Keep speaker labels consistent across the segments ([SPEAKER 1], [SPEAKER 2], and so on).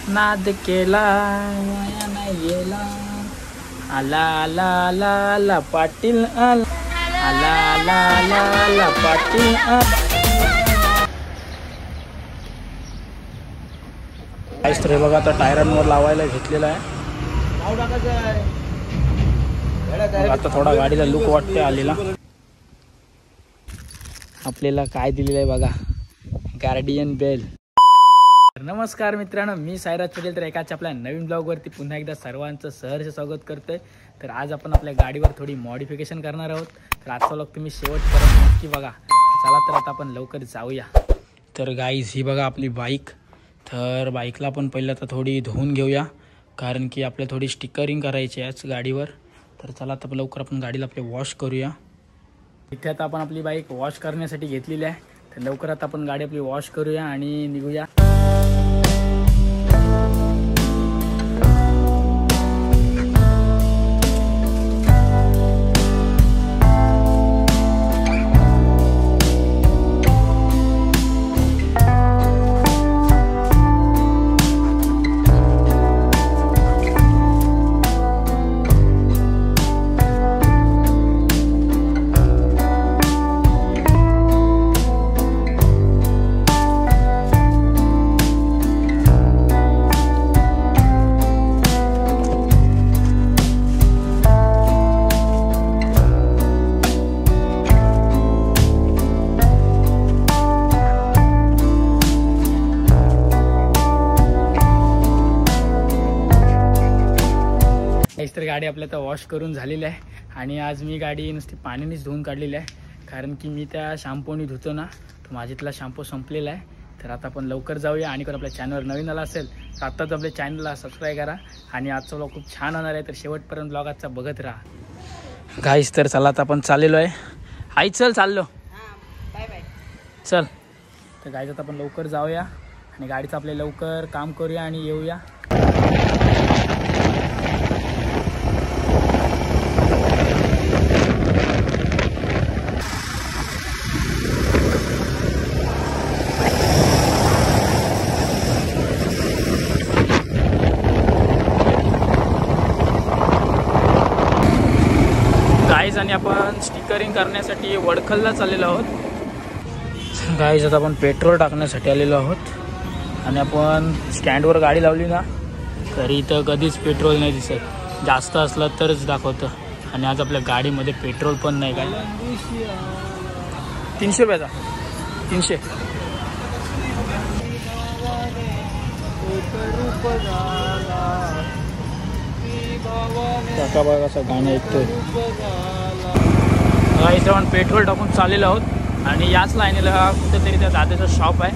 [SPEAKER 1] नाद केला माया नाही गेला. आला आला आला आला पाटील आला. आला आला आला आला पाटील आला. काहीच तरी बघा आता टायरांवर लावायला घेतलेला आहे. आता थोडा गाडीला लुक वाटते आलेला. आपल्याला काय दिलेलं आहे बघा, गार्डियन बेल. नमस्कार मित्रांनो, मी सायराज पटेल. तर एकाच आपल्या नवीन ब्लॉगवरती पुन्हा एकदा सर्वांचं सहर्ष स्वागत करतोय. तर आज आपण आपल्या गाडीवर थोडी मॉडिफिकेशन करणार आहोत. तर आजचा ब्लॉग तुम्ही शेवटपर्यंत नक्की बघा. चला तर आता आपण लवकर जाऊया. तर गाईज ही बघा आपली बाईक. तर बाईकला आपण पहिलं तर थोडी धुवून घेऊया, कारण की आपल्याला थोडी स्टिकरिंग करायची आहे गाडीवर. तर चला तर लवकर आपण गाडीला आपले वॉश करूया. इथे आता आपण आपली बाईक वॉश करण्यासाठी घेतलेली आहे. तर लवकर आता आपण गाडी आपली वॉश करूया आणि निघूया. तर गाडी आपल्या तर वॉश करून झालेली आहे. आणि आज मी गाडी नुसती पाण्यानेच धुवून काढलेली आहे, कारण की मी त्या शॅम्पूने धुतो ना, तर माझ्यातला शॅम्पू संपलेला आहे. तर आता आपण लवकर जाऊया. आणि कोण आपल्या चॅनलवर नवीन आला असेल तर आत्ताच आपल्या चॅनलला सबस्क्राईब करा. आणि आजचा ब्लॉग खूप छान होणार आहे, तर शेवटपर्यंत ब्लॉग आजचा बघत राहा. गाईस तर चला आता आपण चाललेलो आहे. आई चल चाललो,
[SPEAKER 2] बाय बाय.
[SPEAKER 1] चल. तर गाईस आता आपण लवकर जाऊया आणि गाडीचं आपले लवकर काम करूया आणि येऊया. आणि आपण स्टिकरिंग करण्यासाठी वडखलला चाललेलो आहोत. गाईज आता आपण पेट्रोल टाकण्यासाठी आलेलो आहोत. आणि आपण स्टँडवर गाडी लावली ना, तरी इथं कधीच पेट्रोल नाही दिसत. जास्त असलं तरच दाखवतं. आणि आज आपल्या गाडीमध्ये पेट्रोल पण नाही. काय 300 रुपयाचा 300. काका बघा गाणं ऐकतोय. इथं आपण पेट्रोल टाकून चाललेलो आहोत. आणि याच लाईनीला कुठेतरी त्या दादाचं शॉप आहे,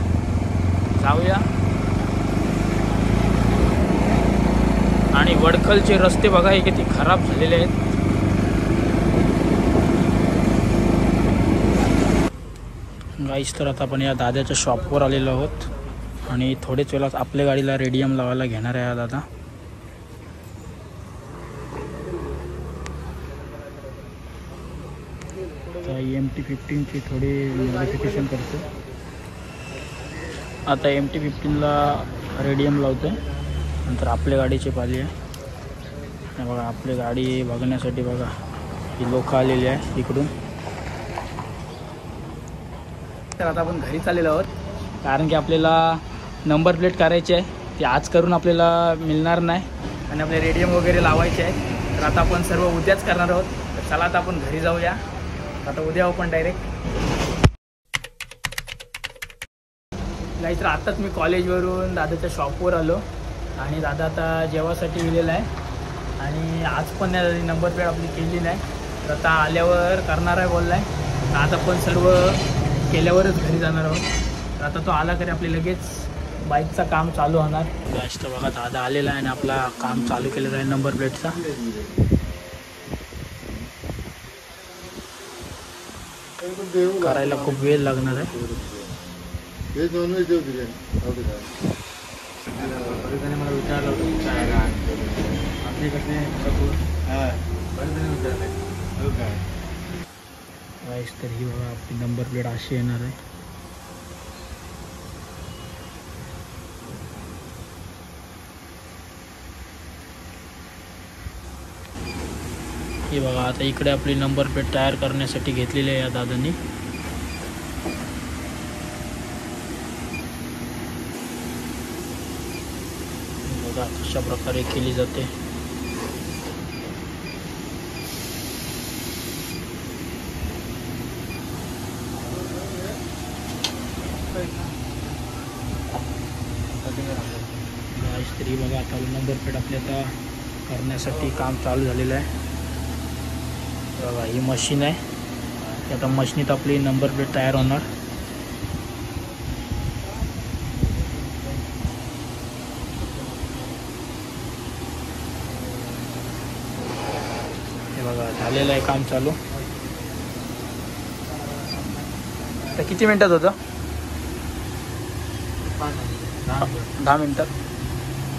[SPEAKER 1] जाऊया. आणि वडखलचे रस्ते बघा हे किती खराब झालेले आहेत. गाईस तर आता आपण या दादाच्या शॉपवर आलेलो आहोत. आणि थोडेच वेळात आपल्या गाडीला रेडियम लावायला घेणार आहे हा दादा. MT-15 ची थोडी मॉडिफिकेशन करतो. आता MT-15ला रेडियम लावतो आहे. नंतर आपल्या गाडीची पाली आहे. बघा आपली गाडी बघण्यासाठी बघा ही लोक आलेली आहे इकडून. तर आता आपण घरी चाललेलो आहोत, कारण की आपल्याला नंबर प्लेट करायची आहे. ती आज करून आपल्याला मिळणार नाही. आणि आपले रेडियम वगैरे लावायचे आहे. तर आता आपण सर्व उद्याच करणार आहोत. तर चला आता आपण घरी जाऊया. आता उद्या आपण डायरेक्ट. नाही तर आत्ताच मी कॉलेजवरून दादाच्या शॉपवर आलो. आणि दादा आता जेवासाठी गेलेला आहे. आणि आज पण नंबर प्लेट आपली केली नाही. तर आता आल्यावर करणार आहे बोलला आहे. तर आता पण सर्व केल्यावरच घरी जाणार आहोत. तर आता तो आला तरी आपले लगेच बाईकचं काम चालू होणार. जास्त बघा दादा आलेला आहे आणि आपला काम चालू केलेलं आहे नंबर प्लेटचा. करायला खूप वेळ लागणार आहे. मला विचारलं आपले कसे तर ही बघा आपली नंबर प्लेट अशी येणार आहे. हे बघा आता इकडे आपली नंबर प्लेट तयार करण्यासाठी घेतलेली आहे या दादांनी. बघा कशा प्रकारे केली जाते. तरी बघा आता नंबर प्लेट आपली आता करण्यासाठी काम चालू झालेलं आहे. बघा ही मशीन आहे. आता मशीनीत आपली नंबर प्लेट तयार होणार. हे बघा झालेलं आहे काम चालू. तर किती मिनिटात होतं? 10 मिनिटात.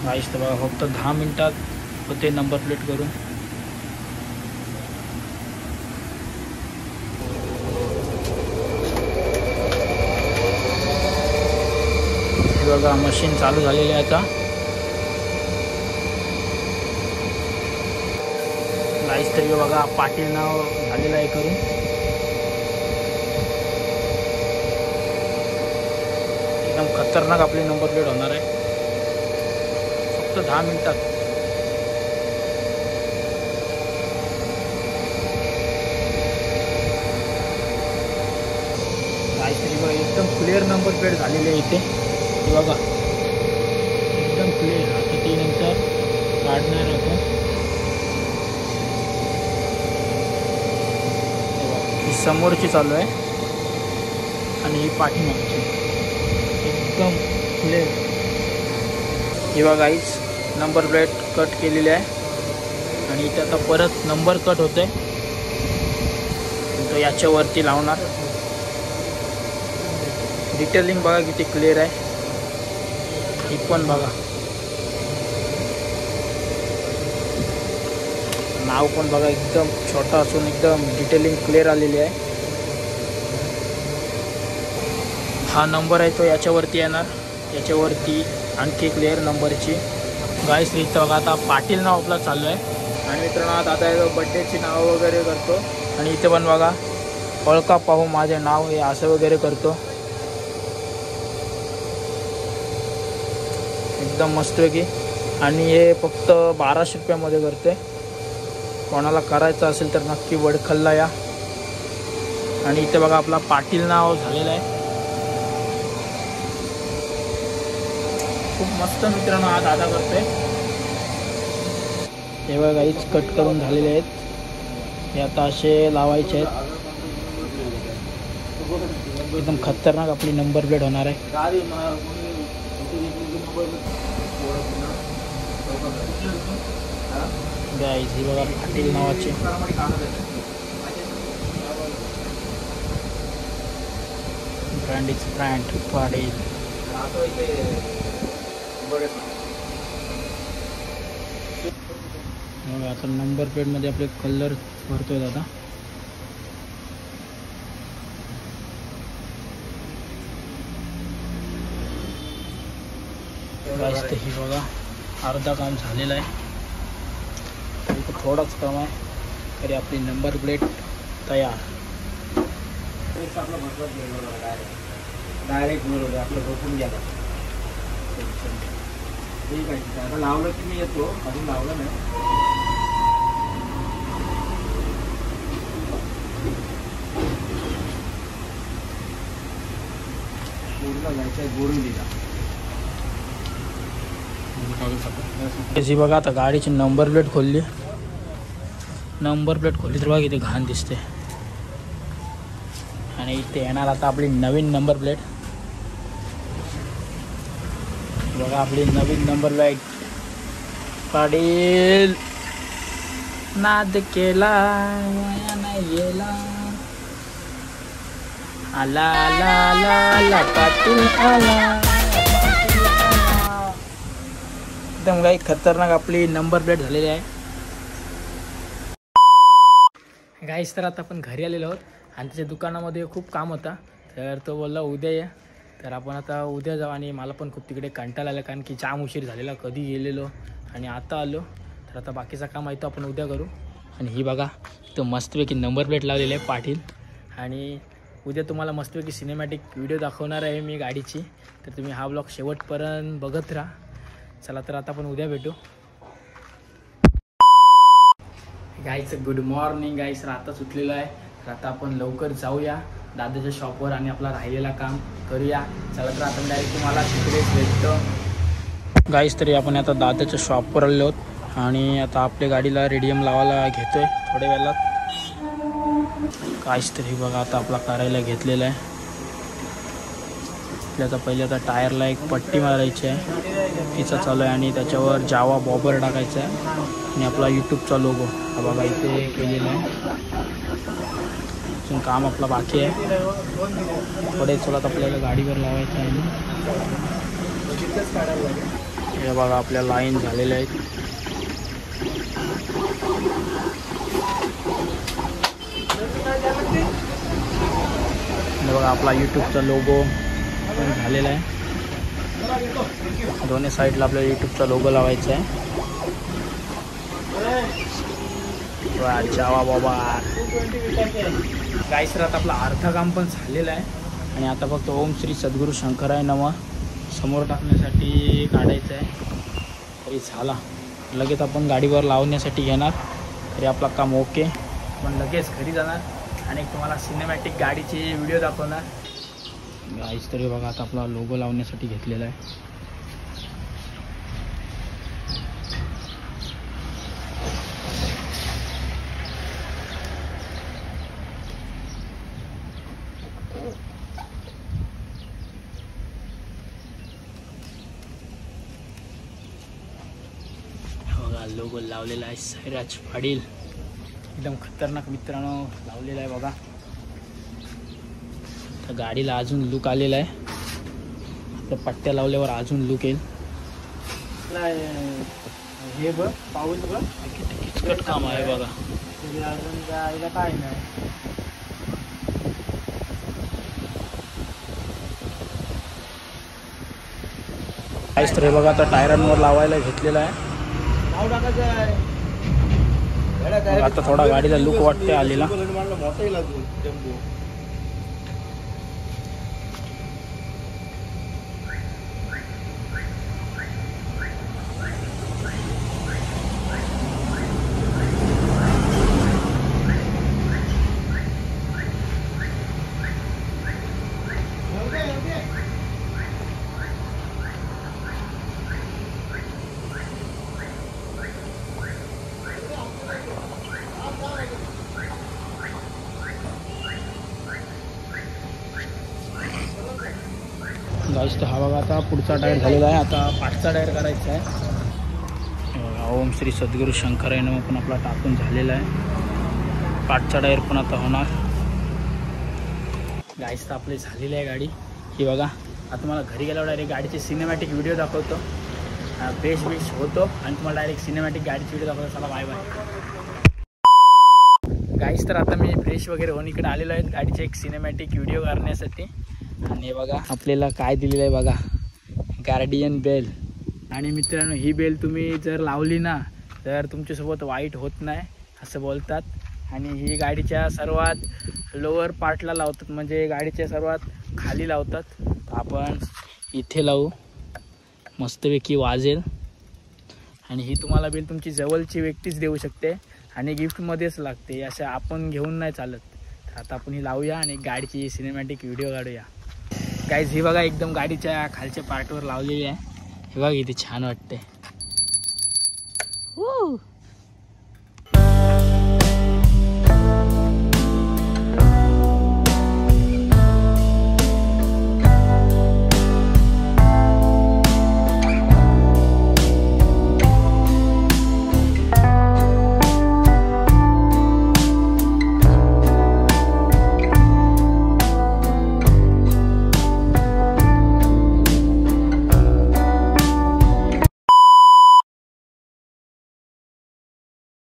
[SPEAKER 1] गाईस तर बघा फक्त 10 मिनिटात होते नंबर प्लेट करून. हे बघा मशीन चालू झालेली आहे आता. गाईस तरी बघा पाटील नाव झालेलं आहे करून. एकदम खतरनाक आपली नंबर प्लेट होणार आहे फक्त 10 मिनिटात. काहीतरी बघा एकदम क्लिअर नंबर प्लेट झालेली आहे इथे. हे बघा एकदम क्लिअर. आता ती नंतर काढणार आपण. ही समोरची चालू आहे आणि ही पाठीमागची एकदम क्लिअर. हे बघा गाईज नंबर प्लेट कट केलेली आहे आणि इथे आता परत नंबर कट होते. तो याच्यावरती लावणार. डिटेलिंग बघा किती क्लिअर आहे. ही पण बघा नाव पण बघा एकदम छोटा असून एकदम डिटेलिंग क्लिअर आलेली आहे. हा नंबर आहे तो याच्यावरती येणार. याच्यावरती आणखी क्लिअर नंबरची. गाईस इथं बघा आता पाटील नाव आपला चालू आहे आणि मित्रांनो दादा बड्डेची नाव वगैरे करतो. आणि इथे पण बघा ओळखा पाहू माझे नाव हे असं वगैरे करतो. एकदम मस्त की. आणि हे फक्त 1200 रुपयामध्ये करते. कोणाला करायचं असेल तर नक्की वडखलला या. आणि इथे बघा आपला पाटील नाव झालेलं आहे. खूप मस्त मित्रांनो हा दादा करतोय. हे बघा काहीच कट करून झालेले आहेत. हे आता असे लावायचे आहेत. एकदम खतरनाक आपली नंबर प्लेट होणार आहे. गाईज ही बघा पाटील नावाचे. Brand is brand Patil. आता नंबर प्लेट मध्ये आपले कलर भरतोय दादा. ही बघा अर्धा काम झालेलं आहे. थोडाच काम आहे तरी आपली नंबर प्लेट तयार. डायरेक्ट बरोबर आपलं झोपून गेला. ठीक आहे आता लावलं की मी येतो. अजून लावलं नाही. पूर्ण जायचं गोडून दिला. जी बघा आता गाडीची नंबर प्लेट खोलली. नंबर प्लेट खोलली तर बघा इथे घाण दिसते. आणि इथे येणार आता आपली नवीन नंबर प्लेट. बघा आपली नवीन नंबर प्लेट. पाटील नाद केला नाही गेला. आला आला आला आला पाटील आला. एकदम काही खतरनाक आपली नंबर प्लेट झालेली आहे. गाईस तर आता आपण घरी आलेलो आहोत आणि त्याच्या दुकानामध्ये खूप काम होता. तर तो बोलला उद्या या. तर आपण आता उद्या जाऊ. आणि मला पण खूप तिकडे कंटाळा आला कारण की जाम उशीर झालेला. कधी गेलेलो आणि आता आलो. तर आता बाकीचा काम आहे तो आपण उद्या करू. आणि ही बघा तो मस्तपैकी नंबर प्लेट लावलेली आहे पाटील. आणि उद्या तुम्हाला मस्तपैकी सिनेमॅटिक व्हिडिओ दाखवणार आहे मी गाडीची, तर तुम्ही हा ब्लॉग शेवटपर्यंत बघत राहा. चला तर आता आपण उद्या भेटू. गाईच गुड मॉर्निंग गाईस. आता सुटलेलं आहे, तर आता आपण लवकर जाऊया दादाच्या शॉपवर आणि आपला राहिलेला काम करूया. चला तर आपण डायरेक्ट तुम्हाला तिकडेच भेटतो. गाईस तरी आपण आता दादाच्या शॉपवर आलो आहोत आणि आता आपल्या गाडीला रेडियम लावायला घेतोय थोड्या वेळात. गाईस तरी बघा आता आपला करायला घेतलेला आहे. आपल्याला पहिले आता टायरला एक पट्टी मारायची आहे, तिचा चालू आहे, आणि त्याच्यावर जावा बॉबर टाकायचा आहे आणि आपला यूट्यूबचा लोगो हा बघा इथे केलेला आहे. अजून काम आपला बाकी आहे, थोडे चलत आपल्याला गाडीवर लावायचं आहे. हे बघा आपल्या लाईन झालेल्या आहेत. बघा आपला यूट्यूबचा लोगो पण झालेला आहे. दोन्ही साईडला आपल्याला यूट्यूबचा लोगो लावायचा आहे. जावा बाबा गाईस. तर आता आपला अर्धा काम पण झालेलं आहे आणि आता फक्त ओम श्री सद्गुरू शंकराय नमः समोर टाकण्यासाठी काढायचं आहे. तरी झाला, लगेच आपण गाडीवर लावण्यासाठी घेणार. तरी आपला काम ओके. आपण लगेच घरी जाणार आणि तुम्हाला सिनेमॅटिक गाडीची व्हिडिओ दाखवणार. गाईस तरी बघा आता आपला लोगो लावण्यासाठी घेतलेला आहे. बघा लोगो लावलेला आहे सैराज पाटील, एकदम खतरनाक मित्रांनो लावलेला आहे बघा. तर गाडीला अजून लुक आलेला आहे. तर पट्ट्या लावल्यावर अजून लुक येईल. हे बघ पाऊल बघ किचकट काम आहे बघा. अजून जायला काय नाही. काहीच तर बघा आता टायरांवर लावायला घेतलेला आहे. आता थोडा गाडीला लुक वाटते आलेला. गाईस तर हा बघा आता पुढचा टायर झालेला आहे. आता पाठचा टायर करायचा आहे. ओम श्री सद्गुरू शंकराय नमः पण आपला टाकून झालेला आहे. पाठचा टायर पण आता होणार. गाईस तर आपली झालेली आहे गाडी ही बघा. आता मला घरी गेल्यावर डायरेक्ट गाडीची सिनेमॅटिक व्हिडिओ दाखवतो. फ्रेश बिश होतो आणि तुम्हाला डायरेक्ट सिनेमॅटिक गाडीची व्हिडिओ दाखवतो. चला बाय बाय. गाईस तर आता मी फ्रेश वगैरे होऊन इकडे आलेलो आहे गाडीची एक सिनेमॅटिक व्हिडिओ करण्यासाठी. आणि बघा आपल्याला काय दिलेलं आहे बघा, गार्डियन बेल. आणि मित्रांनो ही बेल तुम्ही जर लावली ना तर तुमच्यासोबत वाईट होत नाही असं बोलतात. आणि ही गाडीच्या सर्वात लोअर पार्टला लावतात, म्हणजे गाडीच्या सर्वात खाली लावतात. तर आपण इथे लावू, मस्तपैकी वाजेल. आणि ही तुम्हाला बेल तुमची जवळची व्यक्तीच देऊ शकते आणि गिफ्टमध्येच लागते, असं आपण घेऊन नाही चालत. तर आता आपण ही लावूया आणि गाडीची सिनेमॅटिक व्हिडिओ काढूया. गाईज ही बघा एकदम गाडीच्या खालच्या पार्टवर लावलेली आहे. हे बघा किती छान वाटते.